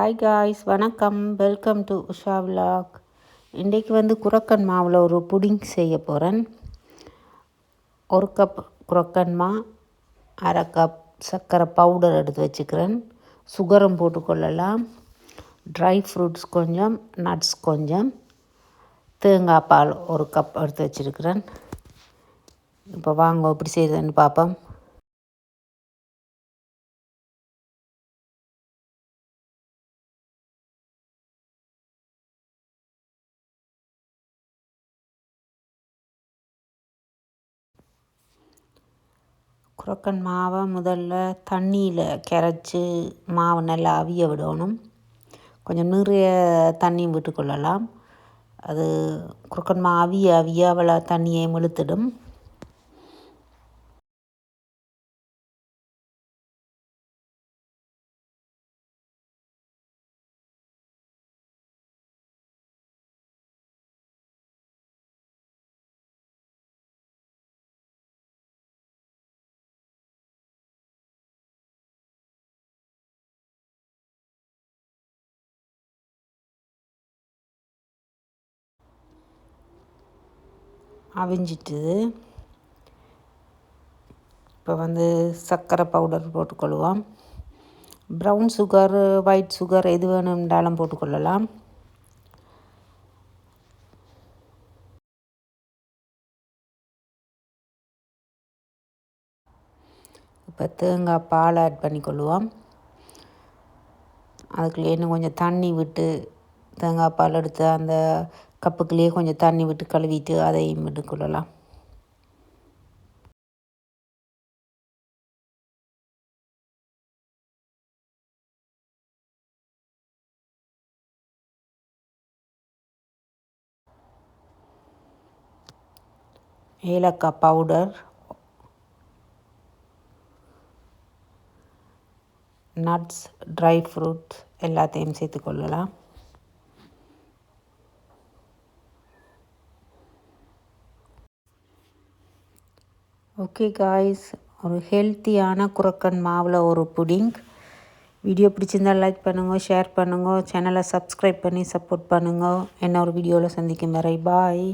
Hi guys, வணக்கம். Welcome to Usha vlog. இன்றைக்கு குரக்கன் மாவில் ஒரு புடிங் செய்ய போகிறேன். 1 கப் குரக்கன் மா, 1/2 கப் சர்க்கரை பவுடர் எடுத்து வச்சுக்கிறேன். சுகரும் போட்டுக்கொள்ளலாம். ட்ரை ஃப்ரூட்ஸ் கொஞ்சம், நட்ஸ் கொஞ்சம், தேங்காய் பால் 1 கப் எடுத்து வச்சுருக்கிறேன். இப்போ வாங்க எப்படி செய்யுதுன்னு பார்ப்போம். குரக்கன் மாவை முதல்ல தண்ணியில் கரைச்சி மாவை நல்லா அவிய விடணும். கொஞ்சம் நிறைய தண்ணி விட்டுக்கொள்ளலாம். அது குரக்கன் மா அவிய அவிய அவளை தண்ணியை இழுத்துடும். அவிஞ்சிட்டு இப்போ சர்க்கரை பவுடர் போட்டுக்கொள்வோம். ப்ரௌன் சுகர், ஒயிட் சுகர் எது வேணும்னாலும் போட்டுக்கொள்ளலாம். இப்போ தேங்காய் பால் ஆட் பண்ணிக்கொள்வோம். அதுக்குள்ளே இன்னும் கொஞ்சம் தண்ணி விட்டு தேங்காய் பால் எடுத்து அந்த கப்புக்குள்ளேயே கொஞ்சம் தண்ணி விட்டு கழுவிட்டு அதையும் விட்டுக்கொள்ளலாம். ஏலக்காய் பவுடர், நட்ஸ், ட்ரை ஃப்ரூட்ஸ் எல்லாத்தையும் சேர்த்துக்கொள்ளலாம். ஓகே காய்ஸ், ஒரு ஹெல்த்தியான குரக்கன் மாவில் ஒரு புடிங். வீடியோ பிடிச்சிருந்தால் லைக் பண்ணுங்க, ஷேர் பண்ணுங்க, சேனலை சப்ஸ்கிரைப் பண்ணி சப்போர்ட் பண்ணுங்க. என்ன ஒரு வீடியோவில் சந்திக்கும் வரை பாய்.